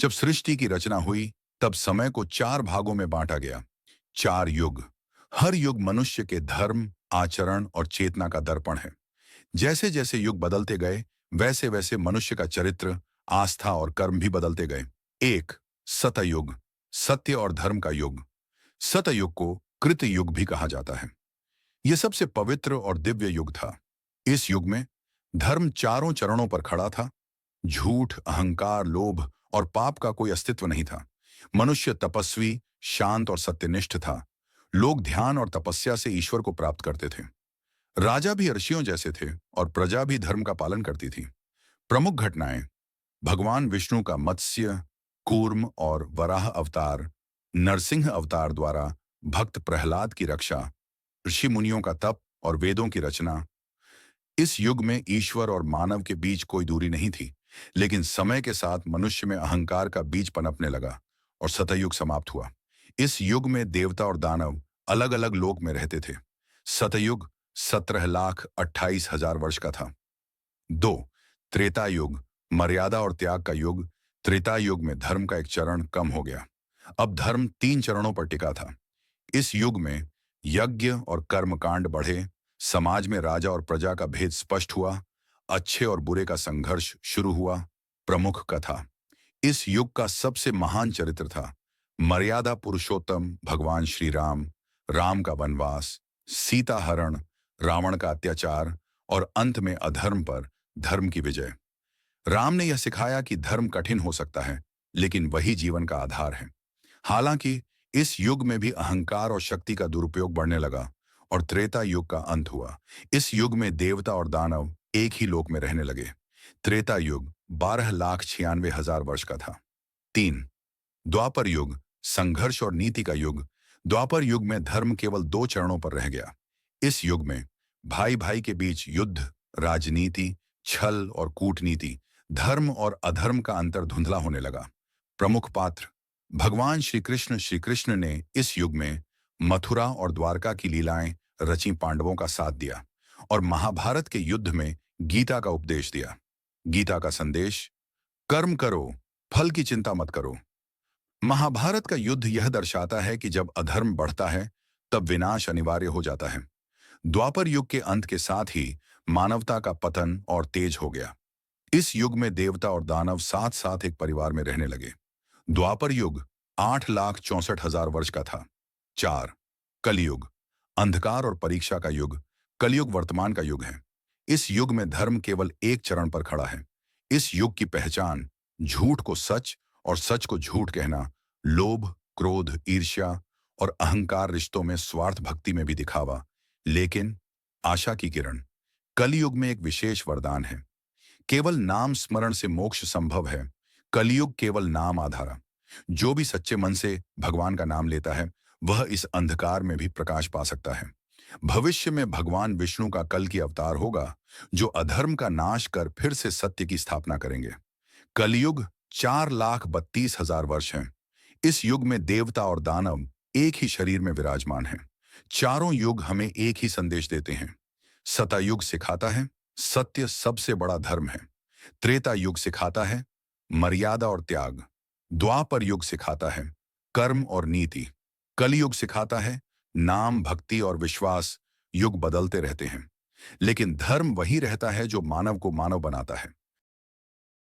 जब सृष्टि की रचना हुई, तब समय को चार भागों में बांटा गया। चार युग। हर युग मनुष्य के धर्म, आचरण और चेतना का दर्पण है। जैसे जैसे युग बदलते गए, वैसे वैसे मनुष्य का चरित्र, आस्था और कर्म भी बदलते गए। एक, सतयुग, सत्य और धर्म का युग। सतयुग को कृत युग भी कहा जाता है। यह सबसे पवित्र और दिव्य युग था। इस युग में धर्म चारों चरणों पर खड़ा था। झूठ, अहंकार, लोभ और पाप का कोई अस्तित्व नहीं था। मनुष्य तपस्वी, शांत और सत्यनिष्ठ था। लोग ध्यान और तपस्या से ईश्वर को प्राप्त करते थे। राजा भी ऋषियों जैसे थे और प्रजा भी धर्म का पालन करती थी। प्रमुख घटनाएं: भगवान विष्णु का मत्स्य, कूर्म और वराह अवतार, नरसिंह अवतार द्वारा भक्त प्रहलाद की रक्षा, ऋषि मुनियों का तप और वेदों की रचना। इस युग में ईश्वर और मानव के बीच कोई दूरी नहीं थी, लेकिन समय के साथ मनुष्य में अहंकार का बीज पनपने लगा और सतयुग समाप्त हुआ। इस युग में देवता और दानव अलग अलग लोक में रहते थे। सतयुग 17,28,000 वर्ष का था। दो, त्रेता युग, मर्यादा और त्याग का युग। त्रेता युग में धर्म का एक चरण कम हो गया। अब धर्म तीन चरणों पर टिका था। इस युग में यज्ञ और कर्मकांड बढ़े, समाज में राजा और प्रजा का भेद स्पष्ट हुआ, अच्छे और बुरे का संघर्ष शुरू हुआ। प्रमुख कथा: इस युग का सबसे महान चरित्र था मर्यादा पुरुषोत्तम भगवान श्री राम। राम का वनवास, सीता हरण, रावण का अत्याचार और अंत में अधर्म पर धर्म की विजय। राम ने यह सिखाया कि धर्म कठिन हो सकता है, लेकिन वही जीवन का आधार है। हालांकि इस युग में भी अहंकार और शक्ति का दुरुपयोग बढ़ने लगा और त्रेता युग का अंत हुआ। इस युग में देवता और दानव एक ही लोक में रहने लगे। त्रेता युग 12,96,000 वर्ष का था। तीन, द्वापर युग, संघर्ष और नीति का युग। द्वापर युग में धर्म केवल दो चरणों पर रह गया। इस युग में भाई भाई के बीच युद्ध, राजनीति, छल और कूटनीति, धर्म और अधर्म का अंतर धुंधला होने लगा। प्रमुख पात्र: भगवान श्री कृष्ण ने इस युग में मथुरा और द्वारका की लीलाएं रची, पांडवों का साथ दिया और महाभारत के युद्ध में गीता का उपदेश दिया। गीता का संदेश: कर्म करो, फल की चिंता मत करो। महाभारत का युद्ध यह दर्शाता है कि जब अधर्म बढ़ता है, तब विनाश अनिवार्य हो जाता है। द्वापर युग के अंत के साथ ही मानवता का पतन और तेज हो गया। इस युग में देवता और दानव साथ साथ एक परिवार में रहने लगे। द्वापर युग 8,64,000 वर्ष का था। चार, कलयुग, अंधकार और परीक्षा का युग। कलयुग वर्तमान का युग है। इस युग में धर्म केवल एक चरण पर खड़ा है। इस युग की पहचान झूठ को सच और सच को झूठ कहना, लोभ, क्रोध, ईर्ष्या और अहंकार, रिश्तों में स्वार्थ, भक्ति में भी दिखावा। लेकिन आशा की किरण: कलयुग में एक विशेष वरदान है। केवल नाम स्मरण से मोक्ष संभव है। कलयुग केवल नाम आधारा। जो भी सच्चे मन से भगवान का नाम लेता है, वह इस अंधकार में भी प्रकाश पा सकता है। भविष्य में भगवान विष्णु का कल की अवतार होगा, जो अधर्म का नाश कर फिर से सत्य की स्थापना करेंगे। कलयुग 4,32,000 वर्ष है। इस युग में देवता और दानव एक ही शरीर में विराजमान हैं। चारों युग हमें एक ही संदेश देते हैं। सतयुग सिखाता है सत्य सबसे बड़ा धर्म है। त्रेता युग सिखाता है मर्यादा और त्याग। द्वापर युग सिखाता है कर्म और नीति। कलयुग सिखाता है नाम, भक्ति और विश्वास। युग बदलते रहते हैं, लेकिन धर्म वही रहता है जो मानव को मानव बनाता है।